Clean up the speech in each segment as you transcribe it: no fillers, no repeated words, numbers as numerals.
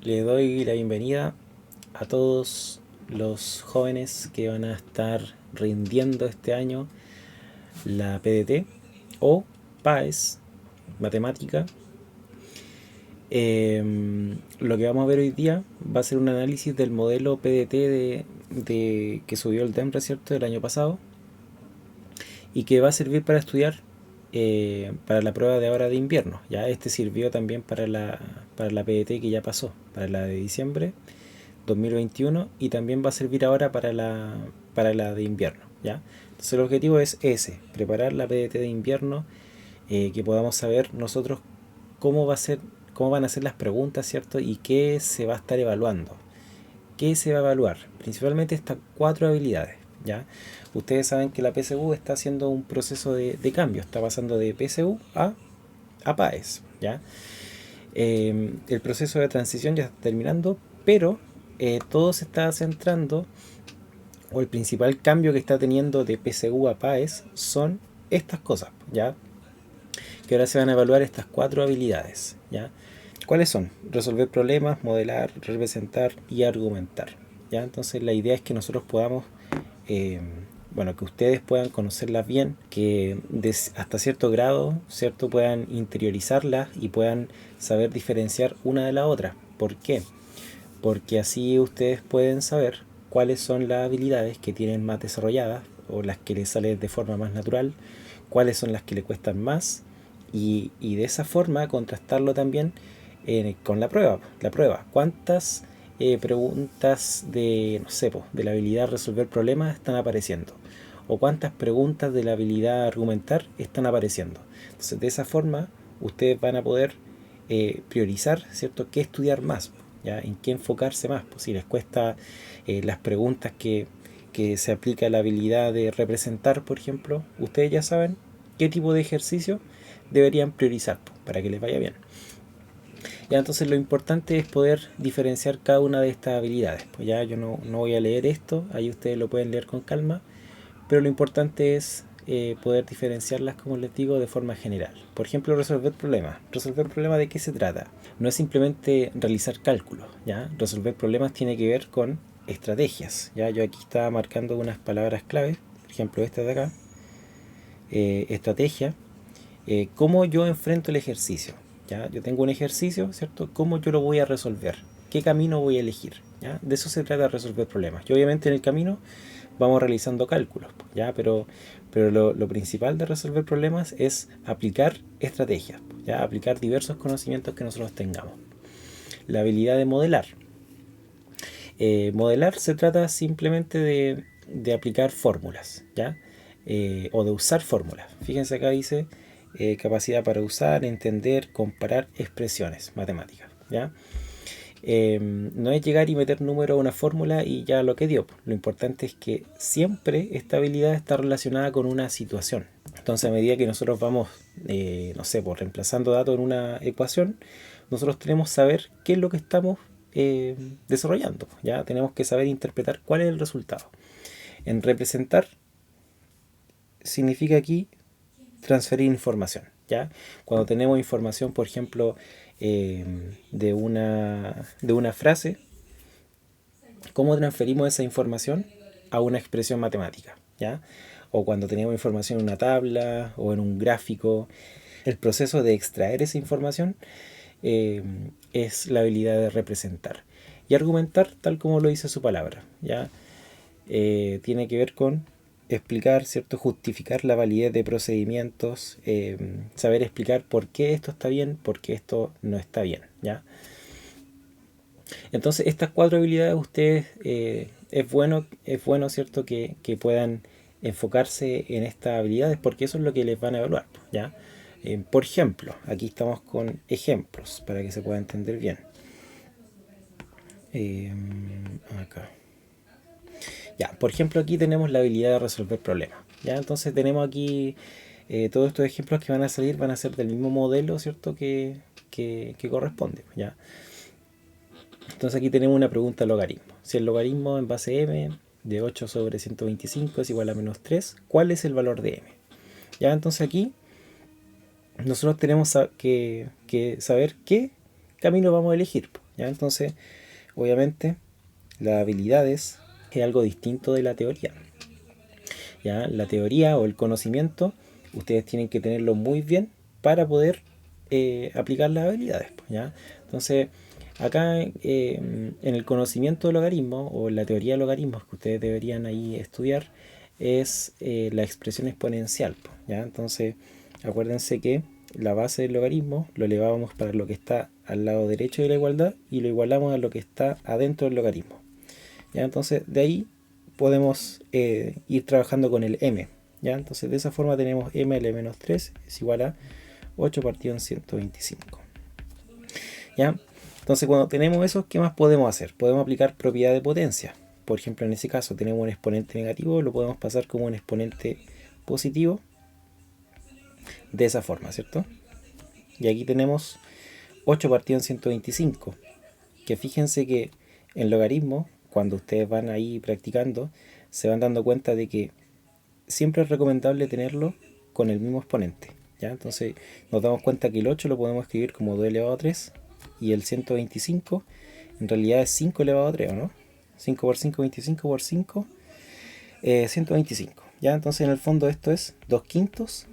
Le doy la bienvenida a todos los jóvenes que van a estar rindiendo este año la PDT o PAES, matemática. Lo que vamos a ver hoy día va a ser un análisis del modelo PDT que subió el DEMRE, ¿cierto?, del año pasado, y que va a servir para estudiar para la prueba de ahora de invierno. Ya este sirvió también para la PDT que ya pasó, para la de diciembre 2021, y también va a servir ahora para la de invierno. ¿Ya? Entonces el objetivo es ese, preparar la PDT de invierno, que podamos saber nosotros cómo va a ser, cómo van a ser las preguntas, ¿cierto? Y qué se va a estar evaluando. ¿Qué se va a evaluar? Principalmente estas cuatro habilidades. ¿Ya? Ustedes saben que la PSU está haciendo un proceso de cambio, está pasando de PSU a PAES. ¿Ya? El proceso de transición ya está terminando, pero todo se está centrando, o el principal cambio que está teniendo de PSU a PAES son estas cosas, ¿ya? Que ahora se van a evaluar estas cuatro habilidades, ¿ya? ¿Cuáles son? Resolver problemas, modelar, representar y argumentar, ¿ya? Entonces la idea es que nosotros podamos, eh, bueno, que ustedes puedan conocerlas bien, que hasta cierto grado, ¿cierto?, puedan interiorizarlas y puedan saber diferenciar una de la otra. ¿Por qué? Porque así ustedes pueden saber cuáles son las habilidades que tienen más desarrolladas o las que les salen de forma más natural, cuáles son las que le cuestan más, y de esa forma contrastarlo también con la prueba. La prueba, ¿cuántas preguntas de, no sé, de la habilidad de resolver problemas están apareciendo? ¿O cuántas preguntas de la habilidad de argumentar están apareciendo? Entonces, de esa forma, ustedes van a poder priorizar, ¿cierto?, qué estudiar más, ¿ya? En qué enfocarse más. Pues si les cuesta las preguntas que se aplica a la habilidad de representar, por ejemplo, ustedes ya saben qué tipo de ejercicio deberían priorizar, pues, para que les vaya bien. Ya, entonces lo importante es poder diferenciar cada una de estas habilidades. Pues ya yo no voy a leer esto, ahí ustedes lo pueden leer con calma, pero lo importante es poder diferenciarlas, como les digo, de forma general. Por ejemplo, resolver problemas. ¿Resolver problemas de qué se trata? No es simplemente realizar cálculos, ¿ya? Resolver problemas tiene que ver con estrategias, ¿ya? Yo aquí estaba marcando unas palabras clave, por ejemplo esta de acá, estrategia, cómo yo enfrento el ejercicio, ¿ya? Yo tengo un ejercicio, ¿cierto? ¿Cómo yo lo voy a resolver? ¿Qué camino voy a elegir? ¿Ya? De eso se trata, resolver problemas. Y obviamente en el camino vamos realizando cálculos, ¿ya? Pero lo principal de resolver problemas es aplicar estrategias, ¿ya? Aplicar diversos conocimientos que nosotros tengamos. La habilidad de modelar. Modelar se trata simplemente de aplicar fórmulas, ¿ya? O de usar fórmulas. Fíjense acá dice capacidad para usar, entender, comparar expresiones matemáticas, ¿ya? No es llegar y meter número a una fórmula y ya lo que dio. Lo importante es que siempre esta habilidad está relacionada con una situación. Entonces, a medida que nosotros vamos, no sé, pues, reemplazando datos en una ecuación, nosotros tenemos que saber qué es lo que estamos desarrollando. Ya tenemos que saber interpretar cuál es el resultado. En representar significa aquí transferir información. ¿Ya? Cuando tenemos información, por ejemplo, de una frase, ¿cómo transferimos esa información a una expresión matemática? ¿Ya? O cuando tenemos información en una tabla o en un gráfico, el proceso de extraer esa información es la habilidad de representar. Y argumentar, tal como lo dice su palabra, ¿ya? Tiene que ver con explicar, ¿cierto? Justificar la validez de procedimientos, saber explicar por qué esto está bien, por qué esto no está bien, ¿ya? Entonces, estas cuatro habilidades ustedes es bueno, ¿cierto?, que puedan enfocarse en estas habilidades, porque eso es lo que les van a evaluar, ¿ya? Por ejemplo, aquí estamos con ejemplos para que se pueda entender bien. Eh, Acá. Ya, por ejemplo, aquí tenemos la habilidad de resolver problemas. Ya, entonces tenemos aquí todos estos ejemplos que van a salir van a ser del mismo modelo, ¿cierto?, que corresponde. ¿Ya? Entonces aquí tenemos una pregunta de logaritmo. Si el logaritmo en base m de 8 sobre 125 es igual a menos 3, ¿cuál es el valor de m? Ya, entonces aquí nosotros tenemos que saber qué camino vamos a elegir, ¿ya? Entonces, obviamente, las habilidades es algo distinto de la teoría. ¿Ya? La teoría o el conocimiento, ustedes tienen que tenerlo muy bien para poder aplicar las habilidades, ¿ya? Entonces, acá en el conocimiento de logaritmos o en la teoría de logaritmos que ustedes deberían ahí estudiar es la expresión exponencial, ¿ya? Entonces, acuérdense que la base del logaritmo lo elevábamos para lo que está al lado derecho de la igualdad y lo igualamos a lo que está adentro del logaritmo, ¿ya? Entonces, de ahí podemos ir trabajando con el m, ¿ya? Entonces, de esa forma tenemos m a la menos 3 es igual a 8 partido en 125, ¿ya? Entonces, cuando tenemos eso, ¿qué más podemos hacer? Podemos aplicar propiedad de potencia. Por ejemplo, en ese caso tenemos un exponente negativo, lo podemos pasar como un exponente positivo de esa forma, ¿cierto? Y aquí tenemos 8 partido en 125, que fíjense que en logaritmo, cuando ustedes van ahí practicando, se van dando cuenta de que siempre es recomendable tenerlo con el mismo exponente, ¿ya? Entonces nos damos cuenta que el 8 lo podemos escribir como 2 elevado a 3 y el 125 en realidad es 5 elevado a 3, ¿o no? 5 por 5, 25 por 5, 125, ¿ya? Entonces en el fondo esto es 2 quintos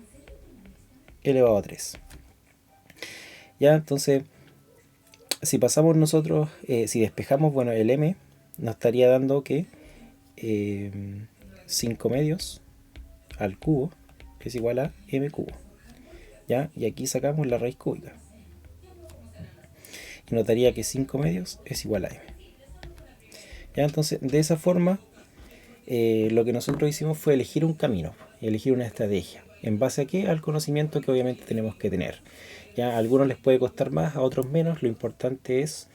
elevado a 3, ¿ya? Entonces si pasamos nosotros, si despejamos, bueno, el m nos estaría dando que 5 medios al cubo es igual a m cubo, ¿ya? Y aquí sacamos la raíz cúbica y nos daría que 5 medios es igual a m, ¿ya? Entonces de esa forma lo que nosotros hicimos fue elegir un camino, elegir una estrategia. ¿En base a qué? Al conocimiento que obviamente tenemos que tener. ¿Ya? A algunos les puede costar más, a otros menos. Lo importante es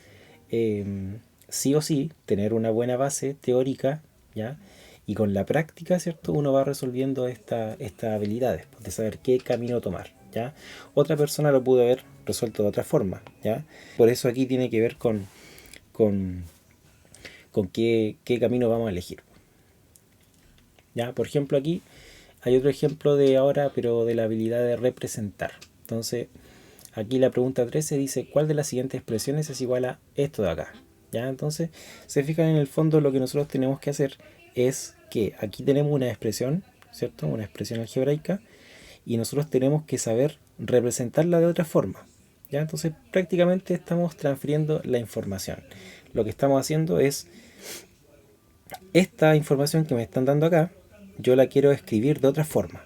sí o sí tener una buena base teórica, ¿ya? Y con la práctica, ¿cierto? Uno va resolviendo estas habilidades, de saber qué camino tomar, ¿ya? Otra persona lo pudo haber resuelto de otra forma, ¿ya? Por eso aquí tiene que ver con, con qué camino vamos a elegir. ¿Ya? Por ejemplo, aquí hay otro ejemplo de ahora, pero de la habilidad de representar. Entonces, aquí la pregunta 13 dice, ¿cuál de las siguientes expresiones es igual a esto de acá? ¿Ya? Entonces, se fijan en el fondo, lo que nosotros tenemos que hacer es que aquí tenemos una expresión, ¿cierto? Una expresión algebraica, y nosotros tenemos que saber representarla de otra forma, ¿ya? Entonces, prácticamente estamos transfiriendo la información. Lo que estamos haciendo es, esta información que me están dando acá, yo la quiero escribir de otra forma,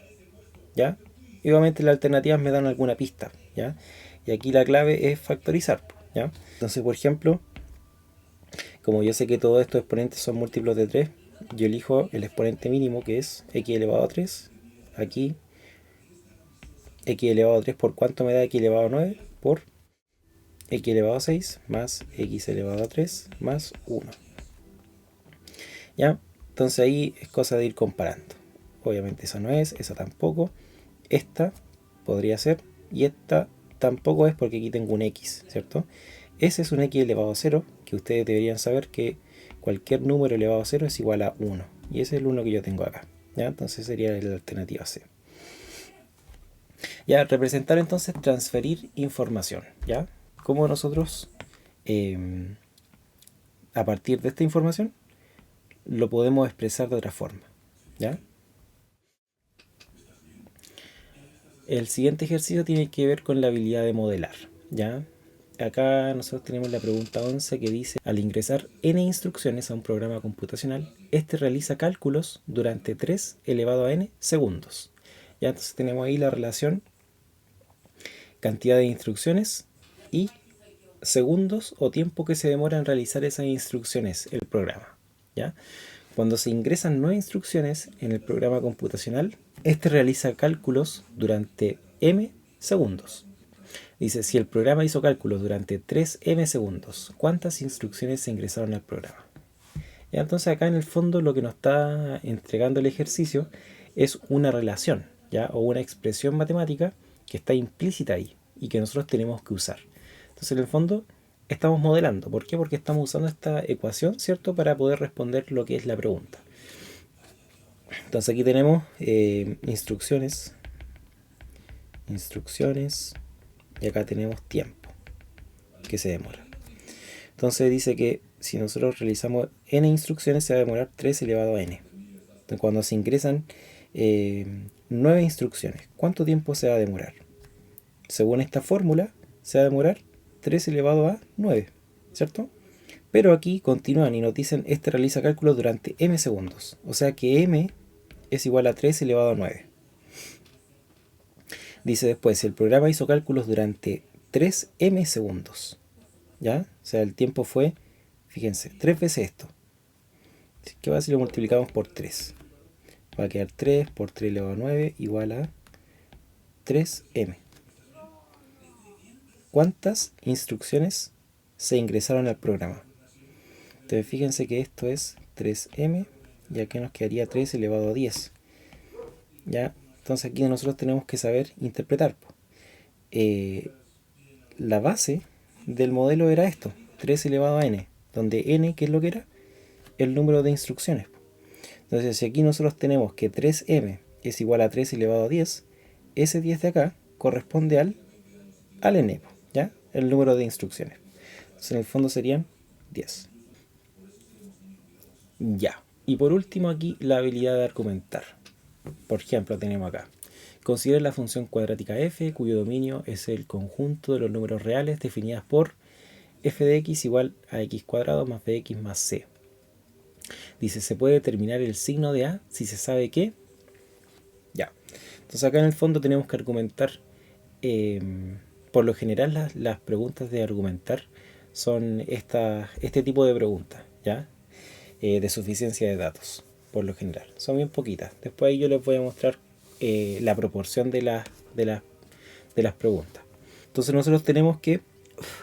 ¿ya? Y obviamente las alternativas me dan alguna pista, ¿ya? Y aquí la clave es factorizar, ¿ya? Entonces, por ejemplo, como yo sé que todos estos exponentes son múltiplos de 3, yo elijo el exponente mínimo, que es x elevado a 3. Aquí, x elevado a 3 por cuánto me da x elevado a 9, por x elevado a 6 más x elevado a 3 más 1. ¿Ya? Entonces ahí es cosa de ir comparando. Obviamente esa no es, esa tampoco. Esta podría ser y esta tampoco es, porque aquí tengo un x, ¿cierto? Ese es un x elevado a 0, que ustedes deberían saber que cualquier número elevado a 0 es igual a 1. Y ese es el 1 que yo tengo acá, ¿ya? Entonces sería la alternativa C. Ya, representar entonces, transferir información, ¿ya? ¿Cómo nosotros, a partir de esta información, lo podemos expresar de otra forma, ¿ya? El siguiente ejercicio tiene que ver con la habilidad de modelar, ¿ya? Acá nosotros tenemos la pregunta 11 que dice, al ingresar n instrucciones a un programa computacional, este realiza cálculos durante 3 elevado a n segundos. Ya, entonces tenemos ahí la relación cantidad de instrucciones y segundos o tiempo que se demora en realizar esas instrucciones el programa, ¿ya? Cuando se ingresan nuevas instrucciones en el programa computacional, este realiza cálculos durante m segundos. Dice, si el programa hizo cálculos durante 3m segundos, ¿cuántas instrucciones se ingresaron al programa? ¿Ya? Entonces acá en el fondo lo que nos está entregando el ejercicio es una relación, ¿ya? O una expresión matemática que está implícita ahí y que nosotros tenemos que usar. Entonces en el fondo estamos modelando. ¿Por qué? Porque estamos usando esta ecuación, ¿cierto? Para poder responder lo que es la pregunta. Entonces aquí tenemos instrucciones y acá tenemos tiempo, que se demora. Entonces dice que si nosotros realizamos n instrucciones se va a demorar 3 elevado a n. Entonces, cuando se ingresan 9 instrucciones, ¿cuánto tiempo se va a demorar? Según esta fórmula, se va a demorar 3 elevado a 9, ¿cierto? Pero aquí continúan y nos dicen, este realiza cálculos durante m segundos. O sea que m es igual a 3 elevado a 9. Dice después, el programa hizo cálculos durante 3m segundos. ¿Ya? O sea, el tiempo fue, fíjense, 3 veces esto. ¿Qué va si lo multiplicamos por 3? Va a quedar 3 por 3 elevado a 9 igual a 3m. ¿Cuántas instrucciones se ingresaron al programa? Entonces fíjense que esto es 3m, y aquí nos quedaría 3 elevado a 10. ¿Ya? Entonces aquí nosotros tenemos que saber interpretar. La base del modelo era esto, 3 elevado a n, donde n, ¿qué es lo que era? El número de instrucciones. Entonces si aquí nosotros tenemos que 3m es igual a 3 elevado a 10, ese 10 de acá corresponde al n, ¿ya? El número de instrucciones. Entonces en el fondo serían 10. Ya. Y por último aquí la habilidad de argumentar. Por ejemplo, tenemos acá. Considera la función cuadrática f, cuyo dominio es el conjunto de los números reales definidas por f de x igual a x cuadrado más bx más c. Dice, se puede determinar el signo de a si se sabe que... Ya. Entonces acá en el fondo tenemos que argumentar. Por lo general las preguntas de argumentar son este tipo de preguntas, ¿ya? De suficiencia de datos, por lo general. Son bien poquitas. Después ahí yo les voy a mostrar la proporción de las preguntas. Entonces nosotros tenemos que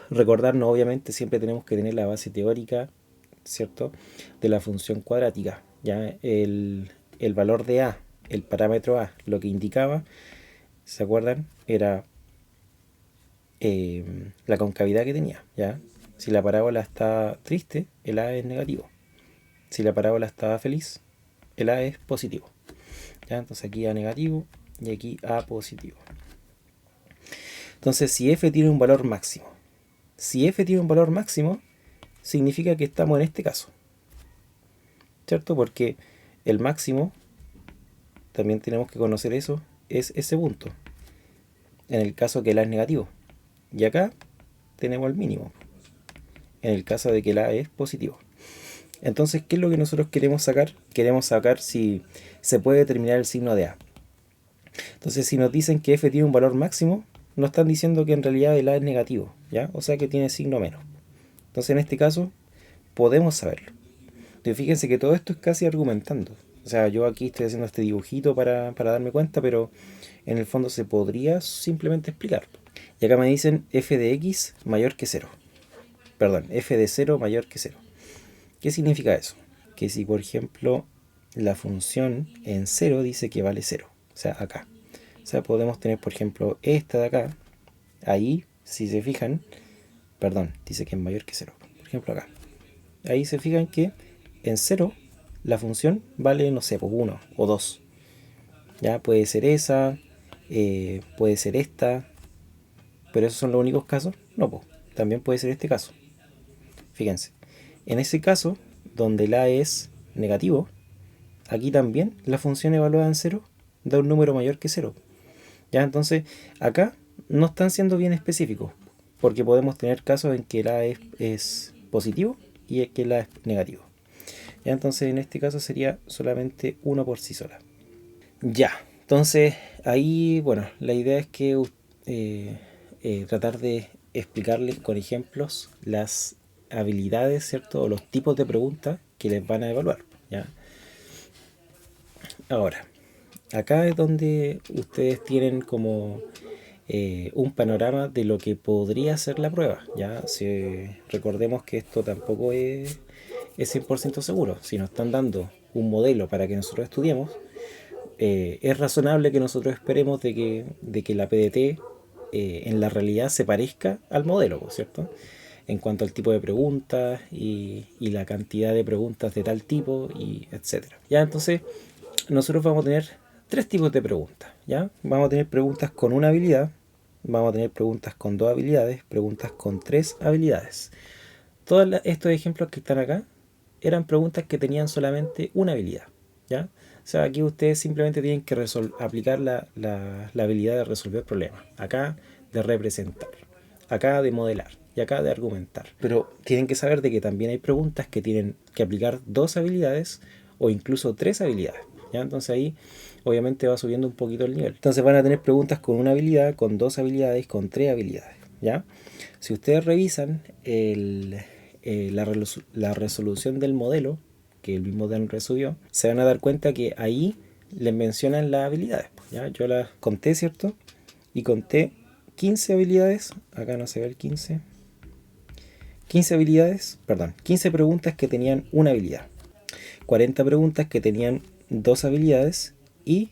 recordarnos, obviamente, siempre tenemos que tener la base teórica, ¿cierto?, de la función cuadrática. ¿Ya? El valor de a, el parámetro a, lo que indicaba, ¿se acuerdan? Era la concavidad que tenía, ¿ya? Si la parábola está triste, el a es negativo. Si la parábola está feliz, el a es positivo. ¿Ya? Entonces aquí a negativo y aquí a positivo. Entonces si f tiene un valor máximo, significa que estamos en este caso, ¿cierto? Porque el máximo, también tenemos que conocer eso, es ese punto, en el caso que el a es negativo. Y acá tenemos el mínimo, en el caso de que el a es positivo. Entonces, ¿qué es lo que nosotros queremos sacar? Queremos sacar si se puede determinar el signo de a. Entonces, si nos dicen que f tiene un valor máximo, nos están diciendo que en realidad el a es negativo, ¿ya? O sea que tiene signo menos. Entonces, en este caso, podemos saberlo. Entonces, fíjense que todo esto es casi argumentando. O sea, yo aquí estoy haciendo este dibujito para darme cuenta, pero en el fondo se podría simplemente explicar. Y acá me dicen f de x mayor que 0. Perdón, f de 0 mayor que 0. ¿Qué significa eso? Que si, por ejemplo, la función en 0 dice que vale 0, o sea, acá. O sea, podemos tener, por ejemplo, esta de acá, ahí, si se fijan, perdón, dice que es mayor que 0, por ejemplo, acá. Ahí se fijan que en 0 la función vale, no sé, pues 1 o 2. Ya puede ser esa, puede ser esta, pero esos son los únicos casos. No, pues, también puede ser este caso. Fíjense. En ese caso, donde el a es negativo, aquí también la función evaluada en 0 da un número mayor que 0. ¿Ya? Entonces, acá no están siendo bien específicos, porque podemos tener casos en que el a es positivo y que el a es negativo. ¿Ya? Entonces, en este caso sería solamente 1 por sí sola. Ya, entonces ahí, bueno, la idea es que tratar de explicarles con ejemplos las habilidades, ¿cierto? O los tipos de preguntas que les van a evaluar, ¿ya? Ahora, acá es donde ustedes tienen como un panorama de lo que podría ser la prueba, ¿ya? Recordemos que esto tampoco es 100% seguro. Si nos están dando un modelo para que nosotros estudiemos, es razonable que nosotros esperemos de que la PDT en la realidad se parezca al modelo, ¿cierto? En cuanto al tipo de preguntas y la cantidad de preguntas de tal tipo, y etcétera. Ya, entonces nosotros vamos a tener 3 tipos de preguntas, ¿ya? Vamos a tener preguntas con una habilidad, vamos a tener preguntas con 2 habilidades, preguntas con 3 habilidades. Todos estos ejemplos que están acá eran preguntas que tenían solamente una habilidad, ¿ya? O sea, aquí ustedes simplemente tienen que aplicar la habilidad de resolver problemas. Acá de representar, acá de modelar y acá de argumentar. Pero tienen que saber de que también hay preguntas que tienen que aplicar 2 habilidades o incluso 3 habilidades, ¿ya? Entonces ahí obviamente va subiendo un poquito el nivel. Entonces van a tener preguntas con una habilidad, con 2 habilidades, con 3 habilidades, ¿ya? Si ustedes revisan la resolución del modelo, que el mismo Dan resubió, se van a dar cuenta que ahí les mencionan las habilidades. ¿Ya? Yo las conté, ¿cierto? Y conté 15 habilidades. Acá no se ve el 15. 15 habilidades, perdón, 15 preguntas que tenían una habilidad. 40 preguntas que tenían 2 habilidades y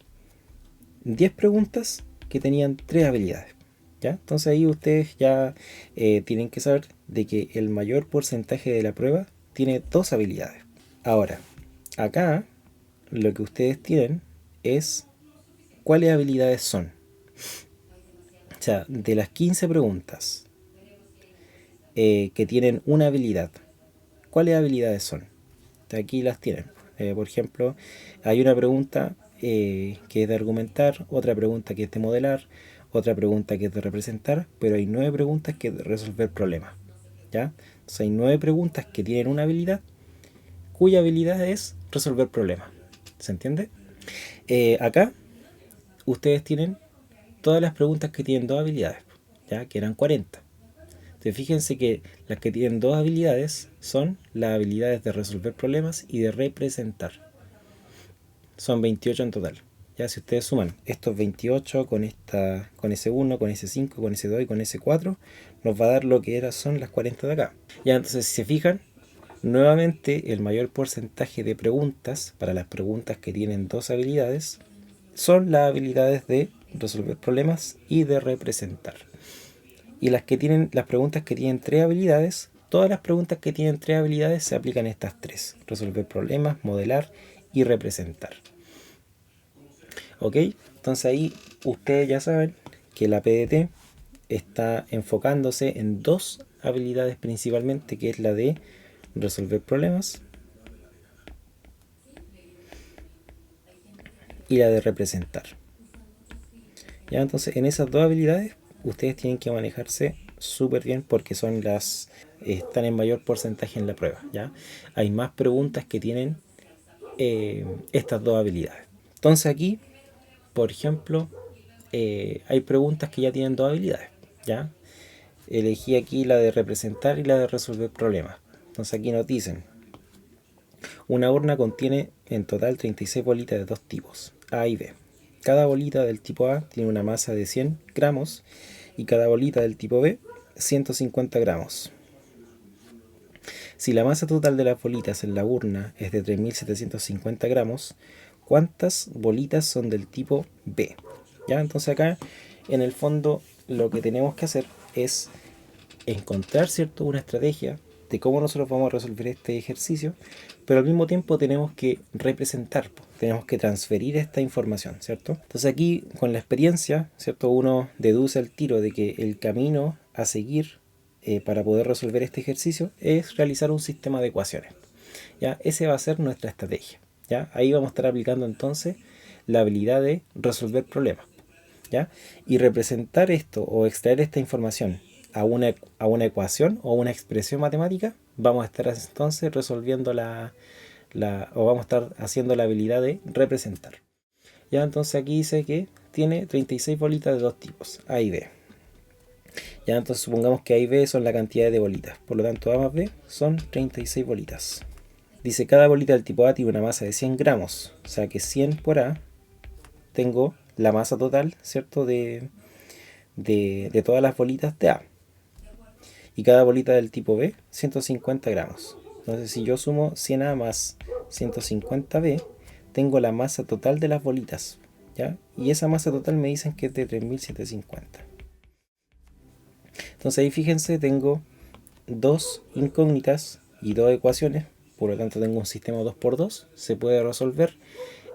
10 preguntas que tenían 3 habilidades. ¿Ya? Entonces ahí ustedes ya tienen que saber de que el mayor porcentaje de la prueba tiene 2 habilidades. Ahora, acá lo que ustedes tienen es cuáles habilidades son. O sea, de las 15 preguntas que tienen una habilidad, ¿cuáles habilidades son? Aquí las tienen. Por ejemplo, hay una pregunta que es de argumentar, otra pregunta que es de modelar, otra pregunta que es de representar, pero hay 9 preguntas que es de resolver problemas. ¿Ya? Entonces hay 9 preguntas que tienen una habilidad, cuya habilidad es resolver problemas. ¿Se entiende? Acá ustedes tienen todas las preguntas que tienen 2 habilidades, ya que eran 40. Entonces fíjense que las que tienen 2 habilidades son las habilidades de resolver problemas y de representar. Son 28 en total. Ya si ustedes suman estos 28 con ese 1, con ese 5, con ese 2 y con ese 4, nos va a dar lo que son las 40 de acá. Ya entonces si se fijan, nuevamente el mayor porcentaje de preguntas para las preguntas que tienen 2 habilidades son las habilidades de resolver problemas y de representar. Y las preguntas que tienen 3 habilidades, todas las preguntas que tienen 3 habilidades se aplican a estas 3: resolver problemas, modelar y representar. ¿Ok? Entonces ahí ustedes ya saben que la PDT está enfocándose en 2 habilidades principalmente, que es la de resolver problemas y la de representar. ¿Ya? Entonces en esas 2 habilidades ustedes tienen que manejarse súper bien porque son están en mayor porcentaje en la prueba. ¿Ya? Hay más preguntas que tienen estas 2 habilidades. Entonces aquí, por ejemplo, hay preguntas que ya tienen 2 habilidades. ¿Ya? Elegí aquí la de representar y la de resolver problemas. Entonces aquí nos dicen: una urna contiene en total 36 bolitas de 2 tipos, A y B. Cada bolita del tipo A tiene una masa de 100 gramos y cada bolita del tipo B 150 gramos. Si la masa total de las bolitas en la urna es de 3.750 gramos, ¿cuántas bolitas son del tipo B? ¿Ya? Entonces acá, en el fondo, lo que tenemos que hacer es encontrar, ¿cierto?, una estrategia de cómo nosotros vamos a resolver este ejercicio, pero al mismo tiempo tenemos que representar, tenemos que transferir esta información, ¿cierto? Entonces aquí, con la experiencia, ¿cierto?, uno deduce al tiro de que el camino a seguir para poder resolver este ejercicio es realizar un sistema de ecuaciones. ¿Ya? Ese va a ser nuestra estrategia. ¿Ya? Ahí vamos a estar aplicando entonces la habilidad de resolver problemas. ¿Ya? Y representar esto o extraer esta información a una ecuación o una expresión matemática, vamos a estar entonces resolviendo o vamos a estar haciendo la habilidad de representar. Ya, entonces aquí dice que tiene 36 bolitas de 2 tipos, A y B. Ya, entonces supongamos que A y B son la cantidad de bolitas, por lo tanto A más B son 36 bolitas. Dice: cada bolita del tipo A tiene una masa de 100 gramos, o sea que 100 por A, tengo la masa total, ¿cierto?, de todas las bolitas de A. Y cada bolita del tipo B, 150 gramos. Entonces si yo sumo 100A más 150B, tengo la masa total de las bolitas, ¿ya? Y esa masa total me dicen que es de 3.750. Entonces ahí fíjense, tengo 2 incógnitas y 2 ecuaciones, por lo tanto tengo un sistema 2×2, se puede resolver.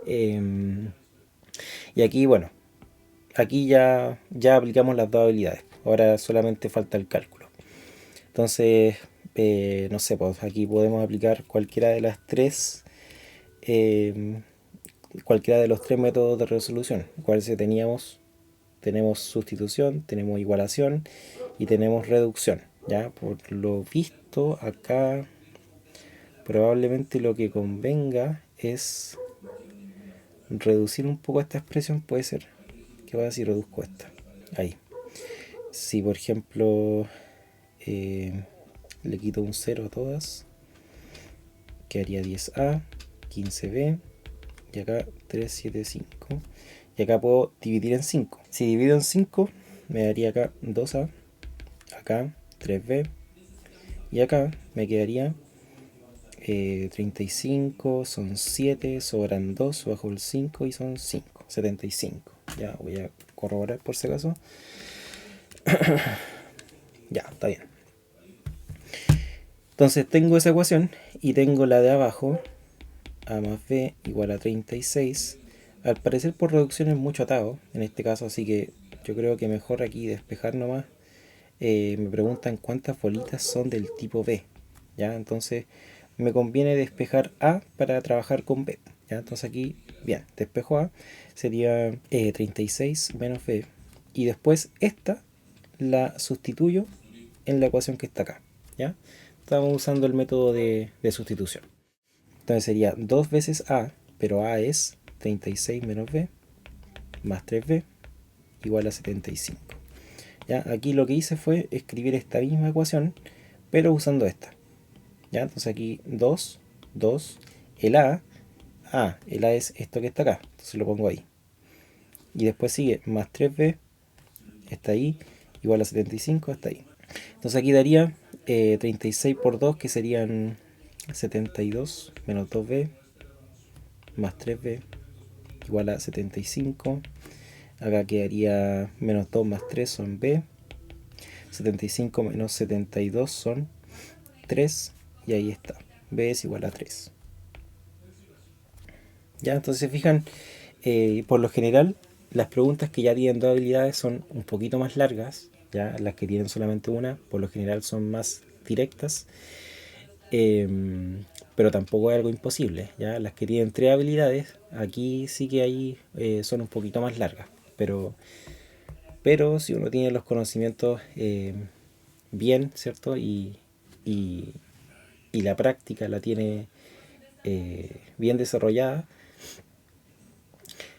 Y aquí, bueno, aquí ya aplicamos las dos habilidades. Ahora solamente falta el cálculo. Entonces, no sé, pues aquí podemos aplicar cualquiera de las tres, eh, cualquiera de los tres métodos de resolución. ¿Cuáles tenemos sustitución, tenemos igualación y tenemos reducción. Ya, por lo visto acá probablemente lo que convenga es reducir un poco esta expresión. Puede ser que vaya si reduzco esta. Ahí. Si por ejemplo le quito un 0 a todas, quedaría 10a, 15b y acá 375. Y acá puedo dividir en 5. Si divido en 5, me daría acá 2a, acá 3b y acá me quedaría 35, son 7, sobran 2 bajo el 5 y son 5, 75. Ya voy a corroborar por si acaso. Ya, está bien. Entonces tengo esa ecuación y tengo la de abajo, a más b igual a 36. Al parecer por reducción es mucho atado en este caso, así que yo creo que mejor aquí despejar nomás. Me preguntan cuántas bolitas son del tipo B. ¿Ya? Entonces me conviene despejar A para trabajar con B. ¿Ya? Entonces aquí, bien, despejo A, sería 36 menos B. Y después esta la sustituyo en la ecuación que está acá. ¿Ya? Estamos usando el método de sustitución. Entonces sería 2 veces A, pero A es 36 menos B, más 3B, igual a 75. ¿Ya? Aquí lo que hice fue escribir esta misma ecuación, pero usando esta. ¿Ya? Entonces aquí 2, 2, el A, el A es esto que está acá, entonces lo pongo ahí. Y después sigue más 3B, está ahí, igual a 75, está ahí. Entonces aquí daría 36 por 2, que serían 72, menos 2B, más 3B, igual a 75. Acá quedaría menos 2 más 3 son B. 75 menos 72 son 3. Y ahí está. B es igual a 3. Ya, entonces se fijan, por lo general, las preguntas que ya tienen dos habilidades son un poquito más largas. Ya, las que tienen solamente una, por lo general son más directas. Pero tampoco es algo imposible. ¿Ya? Las que tienen tres habilidades, aquí sí que ahí son un poquito más largas. Pero si uno tiene los conocimientos bien, ¿cierto? Y, y la práctica la tiene bien desarrollada,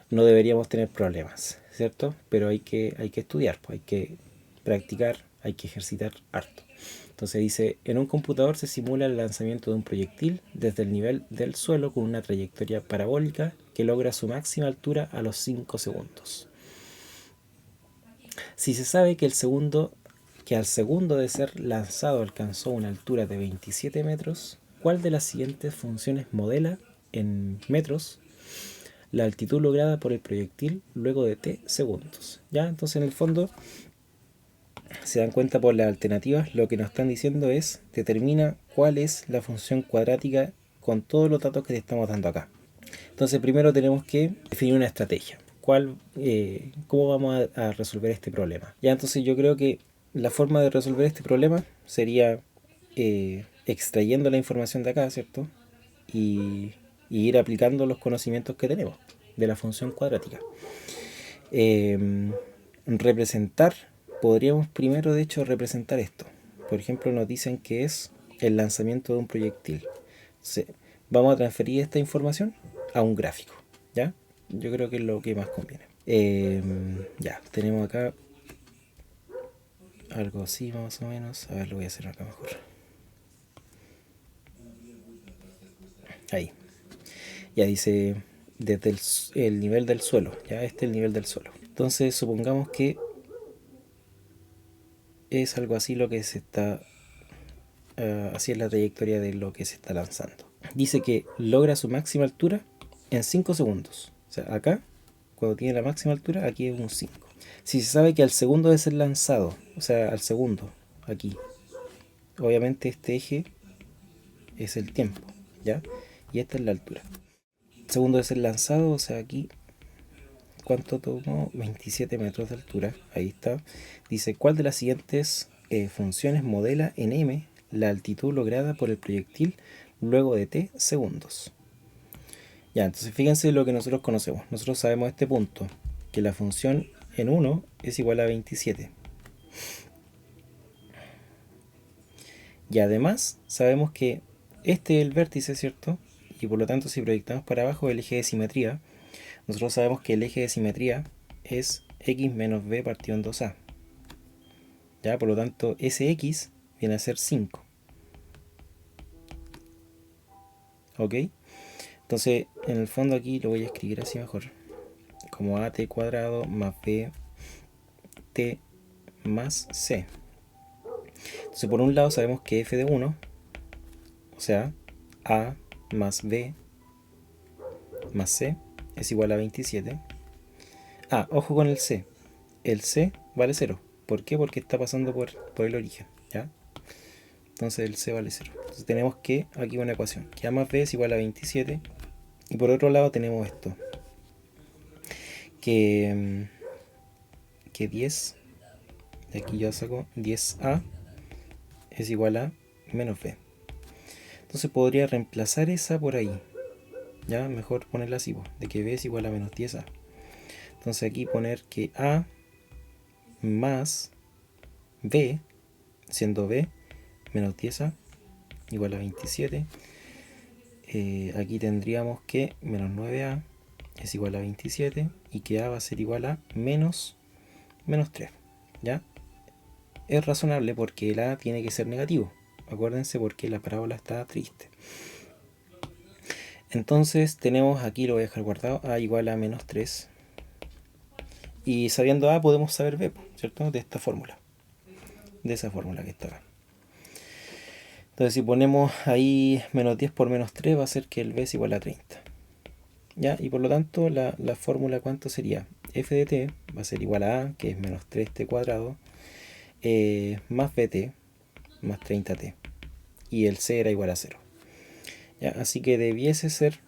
no deberíamos tener problemas, ¿cierto? Pero hay que estudiar, pues, hay que practicar, hay que ejercitar harto. Entonces dice, en un computador se simula el lanzamiento de un proyectil desde el nivel del suelo con una trayectoria parabólica que logra su máxima altura a los 5 segundos. Si se sabe que al segundo de ser lanzado alcanzó una altura de 27 metros, ¿cuál de las siguientes funciones modela en metros la altitud lograda por el proyectil luego de t segundos? ¿Ya? Entonces en el fondo se dan cuenta por las alternativas, lo que nos están diciendo es determina cuál es la función cuadrática con todos los datos que te estamos dando acá. Entonces primero tenemos que definir una estrategia. ¿Cómo vamos a resolver este problema? Ya, entonces yo creo que la forma de resolver este problema sería extrayendo la información de acá, ¿cierto? Y ir aplicando los conocimientos que tenemos de la función cuadrática. Representar, podríamos primero de hecho representar esto. Por ejemplo, nos dicen que es el lanzamiento de un proyectil. Vamos a transferir esta información a un gráfico, ¿ya? Yo creo que es lo que más conviene. Ya, tenemos acá algo así más o menos. A ver, lo voy a hacer acá mejor. Ahí. Ya dice desde el nivel del suelo. Ya, este es el nivel del suelo. Entonces, supongamos que es algo así lo que se está... así es la trayectoria de lo que se está lanzando. Dice que logra su máxima altura en 5 segundos. O sea, acá, cuando tiene la máxima altura, aquí es un 5. Si se sabe que al segundo de ser lanzado, o sea, al segundo, aquí, obviamente este eje es el tiempo, ¿ya? Y esta es la altura. Segundo de ser lanzado, o sea, aquí, ¿cuánto tomó? 27 metros de altura. Ahí está. Dice, ¿cuál de las siguientes funciones modela en m la altitud lograda por el proyectil luego de t segundos? Ya, entonces fíjense lo que nosotros conocemos. Nosotros sabemos este punto, que la función en 1 es igual a 27. Y además sabemos que este es el vértice, ¿cierto? Y por lo tanto, si proyectamos para abajo el eje de simetría, nosotros sabemos que el eje de simetría es x menos b partido en 2a. ¿Ya? Por lo tanto, ese x viene a ser 5. ¿Ok? Entonces, en el fondo aquí lo voy a escribir así mejor. Como at cuadrado más b t más c. Entonces, por un lado sabemos que f de 1, o sea, a más b más c es igual a 27. Ah, ojo con el c. El c vale 0. ¿Por qué? Porque está pasando por el origen, ¿ya? Entonces el c vale 0. Entonces tenemos que aquí una ecuación, que a más b es igual a 27. Y por otro lado tenemos esto, que 10, de aquí ya saco 10a es igual a menos b. Entonces podría reemplazar esa por ahí. Ya, mejor ponerla así, de que b es igual a menos 10a. Entonces aquí poner que a más b, siendo b menos 10a igual a 27. Aquí tendríamos que menos 9a es igual a 27 y que a va a ser igual a menos 3. ¿Ya? Es razonable porque el a tiene que ser negativo. Acuérdense porque la parábola está triste. Entonces tenemos aquí, lo voy a dejar guardado, a igual a menos 3. Y sabiendo a podemos saber b, ¿cierto? De esta fórmula. De esa fórmula que está acá. Entonces si ponemos ahí menos 10 por menos 3 va a ser que el b es igual a 30. ¿Ya? Y por lo tanto la fórmula ¿cuánto sería? F de t va a ser igual a, que es menos 3t cuadrado, más bt más 30t. Y el c era igual a 0. ¿Ya? Así que debiese ser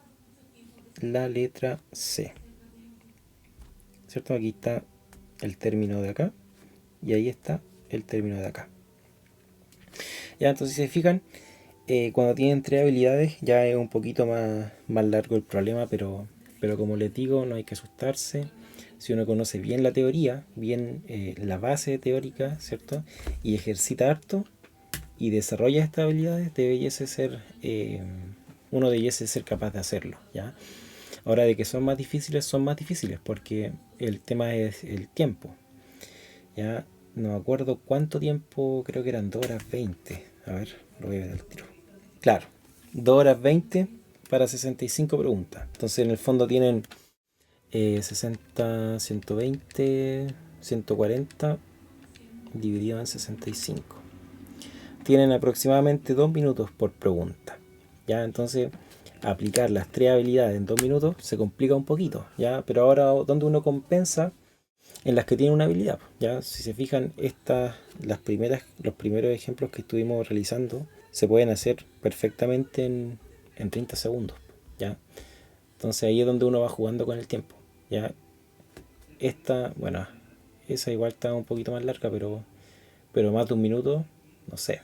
la letra C. ¿Cierto? Aquí está el término de acá y ahí está el término de acá. Ya, entonces si se fijan, cuando tienen tres habilidades ya es un poquito más largo el problema, pero como les digo, no hay que asustarse. Si uno conoce bien la teoría, bien la base teórica, ¿cierto? Y ejercita harto y desarrolla estas habilidades, uno debiese ser capaz de hacerlo, ¿ya? Ahora, de que son más difíciles porque el tema es el tiempo. Ya no me acuerdo cuánto tiempo, creo que eran 2 horas 20. A ver, lo voy a ver al tiro. Claro, 2 horas 20 para 65 preguntas. Entonces en el fondo tienen 60, 120, 140 dividido en 65. Tienen aproximadamente 2 minutos por pregunta. Ya, entonces aplicar las tres habilidades en 2 minutos se complica un poquito, ¿ya? Pero ahora, ¿dónde uno compensa? En las que tiene una habilidad, ¿ya? Si se fijan, los primeros ejemplos que estuvimos realizando se pueden hacer perfectamente en 30 segundos, ¿ya? Entonces ahí es donde uno va jugando con el tiempo, ¿ya? Bueno, esa igual está un poquito más larga, pero más de un minuto, no sé.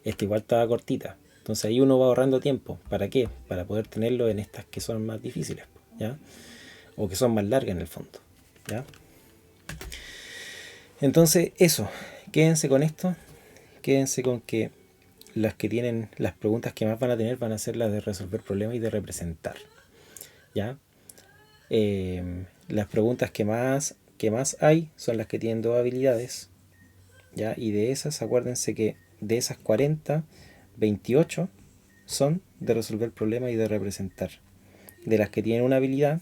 Esta igual estaba cortita. Entonces ahí uno va ahorrando tiempo. ¿Para qué? Para poder tenerlo en estas que son más difíciles, ¿ya? O que son más largas en el fondo, ¿ya? Entonces eso, quédense con esto. Quédense con que las preguntas que más van a tener van a ser las de resolver problemas y de representar, ¿ya? Las preguntas que más hay son las que tienen dos habilidades, ¿ya? Y de esas, acuérdense que de esas 40, 28 son de resolver problemas y de representar. De las que tienen una habilidad,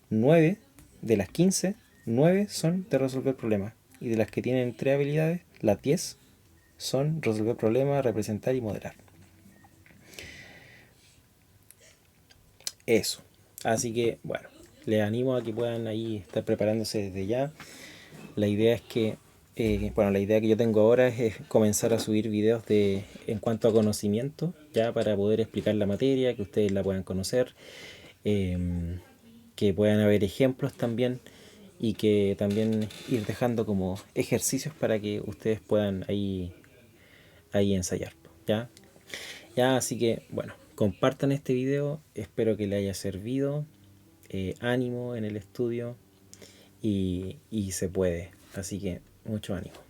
9 de las 15, 9 son de resolver problemas. Y de las que tienen 3 habilidades, las 10 son resolver problemas, representar y modelar. Eso. Así que, bueno, les animo a que puedan ahí estar preparándose desde ya. La idea es que, la idea que yo tengo ahora es comenzar a subir videos en cuanto a conocimiento, ya para poder explicar la materia, que ustedes la puedan conocer. que puedan haber ejemplos también y que también ir dejando como ejercicios para que ustedes puedan ahí ensayar, ¿ya? Ya, así que bueno, compartan este video, espero que les haya servido, ánimo en el estudio y se puede, así que mucho ánimo.